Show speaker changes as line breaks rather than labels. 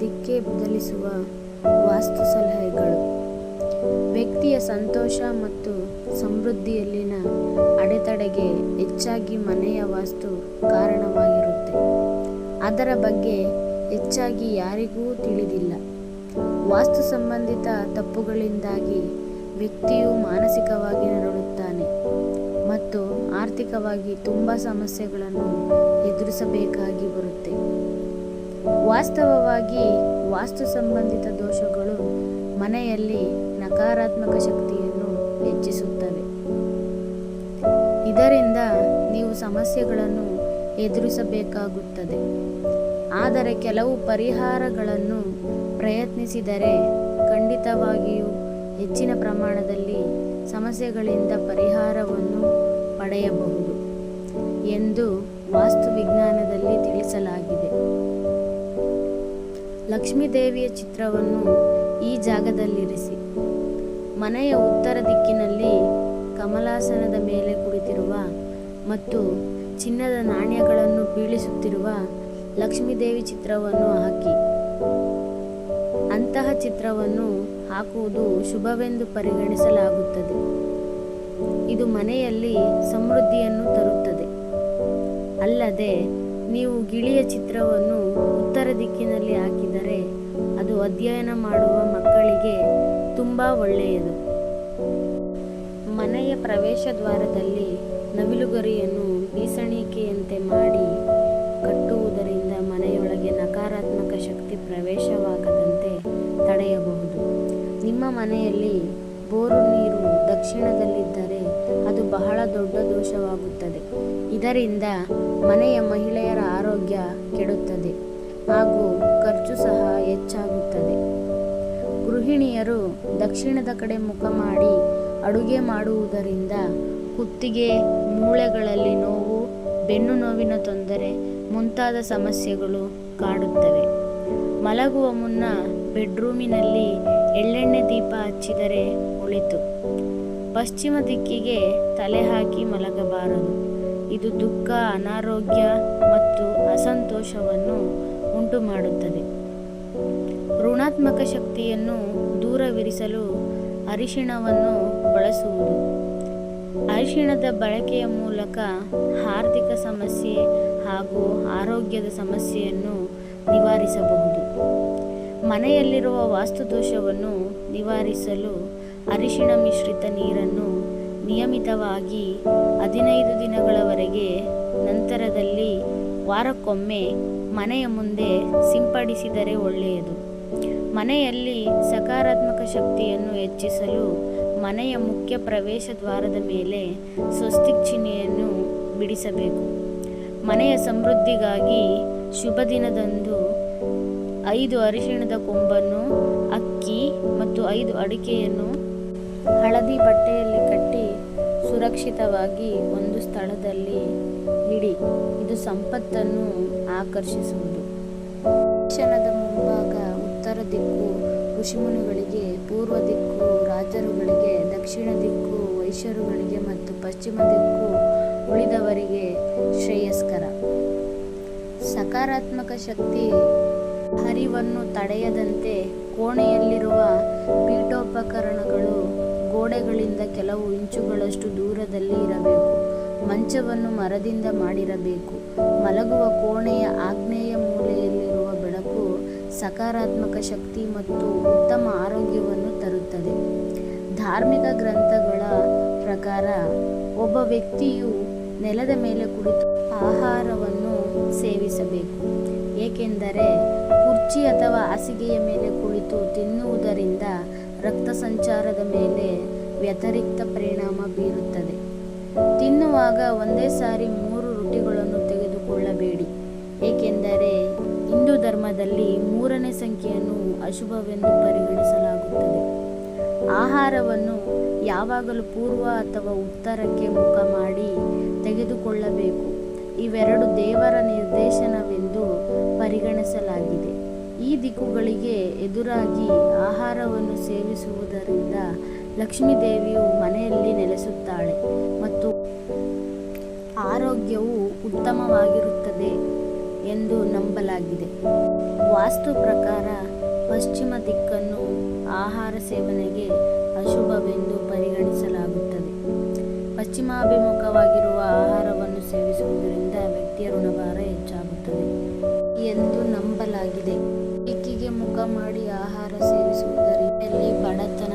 ದಿಕ್ಕೆ ಬದಲಿಸುವ ವಾಸ್ತು ಸಲಹೆಗಳು. ವ್ಯಕ್ತಿಯ ಸಂತೋಷ ಮತ್ತು ಸಮೃದ್ಧಿಯಲ್ಲಿನ ಅಡೆತಡೆಗೆ ಹೆಚ್ಚಾಗಿ ಮನೆಯ ವಾಸ್ತು ಕಾರಣವಾಗಿರುತ್ತೆ. ಅದರ ಬಗ್ಗೆ ಹೆಚ್ಚಾಗಿ ಯಾರಿಗೂ ತಿಳಿದಿಲ್ಲ. ವಾಸ್ತು ಸಂಬಂಧಿತ ತಪ್ಪುಗಳಿಂದಾಗಿ ವ್ಯಕ್ತಿಯು ಮಾನಸಿಕವಾಗಿ ನರಳುತ್ತಾನೆ ಮತ್ತು ಆರ್ಥಿಕವಾಗಿ ತುಂಬ ಸಮಸ್ಯೆಗಳನ್ನು ಎದುರಿಸಬೇಕಾಗಿ ಬರುತ್ತೆ. ವಾಸ್ತವವಾಗಿ ವಾಸ್ತು ಸಂಬಂಧಿತ ದೋಷಗಳು ಮನೆಯಲ್ಲಿ ನಕಾರಾತ್ಮಕ ಶಕ್ತಿಯನ್ನು ಹೆಚ್ಚಿಸುತ್ತವೆ. ಇದರಿಂದ ನೀವು ಸಮಸ್ಯೆಗಳನ್ನು ಎದುರಿಸಬೇಕಾಗುತ್ತದೆ. ಆದರೆ ಕೆಲವು ಪರಿಹಾರಗಳನ್ನು ಪ್ರಯತ್ನಿಸಿದರೆ ಖಂಡಿತವಾಗಿಯೂ ಹೆಚ್ಚಿನ ಪ್ರಮಾಣದಲ್ಲಿ ಸಮಸ್ಯೆಗಳಿಂದ ಪರಿಹಾರವನ್ನು ಪಡೆಯಬಹುದು ಎಂದು ವಾಸ್ತು ವಿಜ್ಞಾನದಲ್ಲಿ ತಿಳಿಸಲಾಗಿದೆ. ಲಕ್ಷ್ಮೀದೇವಿಯ ಚಿತ್ರವನ್ನು ಈ ಜಾಗದಲ್ಲಿರಿಸಿ. ಮನೆಯ ಉತ್ತರ ದಿಕ್ಕಿನಲ್ಲಿ ಕಮಲಾಸನದ ಮೇಲೆ ಕುಳಿತಿರುವ ಮತ್ತು ಚಿನ್ನದ ನಾಣ್ಯಗಳನ್ನು ಬೀಳಿಸುತ್ತಿರುವ ಲಕ್ಷ್ಮೀದೇವಿ ಚಿತ್ರವನ್ನು ಹಾಕಿ. ಅಂತಹ ಚಿತ್ರವನ್ನು ಹಾಕುವುದು ಶುಭವೆಂದು ಪರಿಗಣಿಸಲಾಗುತ್ತದೆ. ಇದು ಮನೆಯಲ್ಲಿ ಸಮೃದ್ಧಿಯನ್ನು ತರುತ್ತದೆ. ಅಲ್ಲದೆ ನೀವು ಗಿಳಿಯ ಚಿತ್ರವನ್ನು ಉತ್ತರ ದಿಕ್ಕಿನಲ್ಲಿ ಹಾಕಿದರೆ ಅದು ಅಧ್ಯಯನ ಮಾಡುವ ಮಕ್ಕಳಿಗೆ ತುಂಬ ಒಳ್ಳೆಯದು. ಮನೆಯ ಪ್ರವೇಶ ದ್ವಾರದಲ್ಲಿ ನವಿಲುಗರಿಯನ್ನು ಬೀಸಣಿಕೆಯಂತೆ ಮಾಡಿ ಕಟ್ಟುವುದರಿಂದ ಮನೆಯೊಳಗೆ ನಕಾರಾತ್ಮಕ ಶಕ್ತಿ ಪ್ರವೇಶವಾಗದಂತೆ ತಡೆಯಬಹುದು. ನಿಮ್ಮ ಮನೆಯಲ್ಲಿ ಬೋರು ನೀರು ದಕ್ಷಿಣದಲ್ಲಿದ್ದರೆ ಅದು ಬಹಳ ದೊಡ್ಡ ದೋಷವಾಗುತ್ತದೆ. ಇದರಿಂದ ಮನೆಯ ಮಹಿಳೆಯರ ಆರೋಗ್ಯ ಕೆಡುತ್ತದೆ ಹಾಗೂ ಖರ್ಚು ಸಹ ಹೆಚ್ಚಾಗುತ್ತದೆ. ಗೃಹಿಣಿಯರು ದಕ್ಷಿಣದ ಕಡೆ ಮುಖ ಮಾಡಿ ಅಡುಗೆ ಮಾಡುವುದರಿಂದ ಕುತ್ತಿಗೆ, ಮೂಳೆಗಳಲ್ಲಿ ನೋವು, ಬೆನ್ನು ನೋವಿನ ತೊಂದರೆ ಮುಂತಾದ ಸಮಸ್ಯೆಗಳು ಕಾಡುತ್ತವೆ. ಮಲಗುವ ಮುನ್ನ ಬೆಡ್ರೂಮಿನಲ್ಲಿ ಎಳ್ಳೆಣ್ಣೆ ದೀಪ ಹಚ್ಚಿದರೆ ಒಳಿತು. ಪಶ್ಚಿಮ ದಿಕ್ಕಿಗೆ ತಲೆ ಹಾಕಿ ಮಲಗಬಾರದು. ಇದು ದುಃಖ, ಅನಾರೋಗ್ಯ ಮತ್ತು ಅಸಂತೋಷವನ್ನು ಉಂಟು ಮಾಡುತ್ತದೆ. ಋಣಾತ್ಮಕ ಶಕ್ತಿಯನ್ನು ದೂರವಿರಿಸಲು ಅರಿಶಿಣವನ್ನು ಬಳಸುವುದು. ಅರಿಶಿಣದ ಬಳಕೆಯ ಮೂಲಕ ಆರ್ಥಿಕ ಸಮಸ್ಯೆ ಹಾಗೂ ಆರೋಗ್ಯದ ಸಮಸ್ಯೆಯನ್ನು ನಿವಾರಿಸಬಹುದು. ಮನೆಯಲ್ಲಿರುವ ವಾಸ್ತುದೋಷವನ್ನು ನಿವಾರಿಸಲು ಅರಿಶಿಣ ಮಿಶ್ರಿತ ನೀರನ್ನು ನಿಯಮಿತವಾಗಿ 15 ದಿನಗಳವರೆಗೆ ನಂತರದಲ್ಲಿ ವಾರಕ್ಕೊಮ್ಮೆ ಮನೆಯ ಮುಂದೆ ಸಿಂಪಡಿಸಿದರೆ ಒಳ್ಳೆಯದು. ಮನೆಯಲ್ಲಿ ಸಕಾರಾತ್ಮಕ ಶಕ್ತಿಯನ್ನು ಹೆಚ್ಚಿಸಲು ಮನೆಯ ಮುಖ್ಯ ಪ್ರವೇಶ ದ್ವಾರದ ಮೇಲೆ ಸ್ವಸ್ತಿಕ್ ಚಿಹ್ನೆಯನ್ನು ಬಿಡಿಸಬೇಕು. ಮನೆಯ ಸಮೃದ್ಧಿಗಾಗಿ ಶುಭ ದಿನದಂದು 5 ಅರಿಶಿಣದ ಕೊಂಬನ್ನು, ಅಕ್ಕಿ ಮತ್ತು 5 ಅಡಿಕೆಯನ್ನು ಹಳದಿ ಬಟ್ಟೆಯಲ್ಲಿ ಕಟ್ಟಿ ಸುರಕ್ಷಿತವಾಗಿ ಒಂದು ಸ್ಥಳದಲ್ಲಿ ಇಡಿ. ಇದು ಸಂಪತ್ತನ್ನು ಆಕರ್ಷಿಸುವುದು. ದರ್ಶನದ ಮುಂಭಾಗ ಉತ್ತರ ದಿಕ್ಕು ಋಷಿಮುನಿಗಳಿಗೆ, ಪೂರ್ವ ದಿಕ್ಕು ರಾಜರುಗಳಿಗೆ, ದಕ್ಷಿಣ ದಿಕ್ಕು ವೈಶ್ಯರುಗಳಿಗೆ ಮತ್ತು ಪಶ್ಚಿಮ ದಿಕ್ಕು ಉಳಿದವರಿಗೆ ಶ್ರೇಯಸ್ಕರ. ಸಕಾರಾತ್ಮಕ ಶಕ್ತಿ ಹರಿವನ್ನು ತಡೆಯದಂತೆ ಕೋಣೆಯಲ್ಲಿರುವ ಪೀಠೋಪಕರಣಗಳು ಗೋಡೆಗಳಿಂದ ಕೆಲವು ಇಂಚುಗಳಷ್ಟು ದೂರದಲ್ಲಿ ಇರಬೇಕು. ಮಂಚವನ್ನು ಮರದಿಂದ ಮಾಡಿರಬೇಕು. ಮಲಗುವ ಕೋಣೆಯ ಆಗ್ನೇಯ ಮೂಲೆಯಲ್ಲಿರುವ ಬೆಳಕು ಸಕಾರಾತ್ಮಕ ಶಕ್ತಿ ಮತ್ತು ಉತ್ತಮ ಆರೋಗ್ಯವನ್ನು ತರುತ್ತದೆ. ಧಾರ್ಮಿಕ ಗ್ರಂಥಗಳ ಪ್ರಕಾರ ಒಬ್ಬ ವ್ಯಕ್ತಿಯು ನೆಲದ ಮೇಲೆ ಕುಳಿತು ಆಹಾರವನ್ನು ಸೇವಿಸಬೇಕು. ಏಕೆಂದರೆ ಕುರ್ಚಿ ಅಥವಾ ಹಾಸಿಗೆಯ ಮೇಲೆ ಕುಳಿತು ತಿನ್ನುವುದರಿಂದ ರಕ್ತ ಸಂಚಾರದ ಮೇಲೆ ವ್ಯತಿರಿಕ್ತ ಪರಿಣಾಮ ಬೀರುತ್ತದೆ. ತಿನ್ನುವಾಗ ಒಂದೇ ಸಾರಿ 3 ರೊಟ್ಟಿಗಳನ್ನು ತೆಗೆದುಕೊಳ್ಳಬೇಡಿ. ಏಕೆಂದರೆ ಹಿಂದೂ ಧರ್ಮದಲ್ಲಿ 3ನೇ ಸಂಖ್ಯೆಯನ್ನು ಅಶುಭವೆಂದು ಪರಿಗಣಿಸಲಾಗುತ್ತದೆ. ಆಹಾರವನ್ನು ಯಾವಾಗಲೂ ಪೂರ್ವ ಅಥವಾ ಉತ್ತರಕ್ಕೆ ಮುಖ ಮಾಡಿ ತೆಗೆದುಕೊಳ್ಳಬೇಕು. ಇವೆರಡು ದೇವರ ನಿರ್ದೇಶನವೆಂದು ಪರಿಗಣಿಸಲಾಗಿದೆ. ಈ ದಿಕ್ಕುಗಳಿಗೆ ಎದುರಾಗಿ ಆಹಾರವನ್ನು ಸೇವಿಸುವುದರಿಂದ ಲಕ್ಷ್ಮೀದೇವಿಯು ಮನೆಯಲ್ಲಿ ನೆಲೆಸುತ್ತಾಳೆ ಮತ್ತು ಆರೋಗ್ಯವು ಉತ್ತಮವಾಗಿರುತ್ತದೆ ಎಂದು ನಂಬಲಾಗಿದೆ. ವಾಸ್ತು ಪ್ರಕಾರ ಪಶ್ಚಿಮ ದಿಕ್ಕನ್ನು ಆಹಾರ ಸೇವನೆಗೆ ಅಶುಭವೆಂದು ಪರಿಗಣಿಸಲಾಗುತ್ತದೆ. ಪಶ್ಚಿಮಾಭಿಮುಖವಾಗಿರುವ ಆಹಾರವನ್ನು ಸೇವಿಸುವುದರಿಂದ ವ್ಯಕ್ತಿಯ ಋಣಭಾರ ಹೆಚ್ಚಾಗುತ್ತದೆ ಎಂದು ನಂಬಲಾಗಿದೆ. ದಿಕ್ಕಿಗೆ ಮುಖ ಮಾಡಿ ಆಹಾರ ಸೇವಿಸುವುದರಿಂದ ಬಡತನ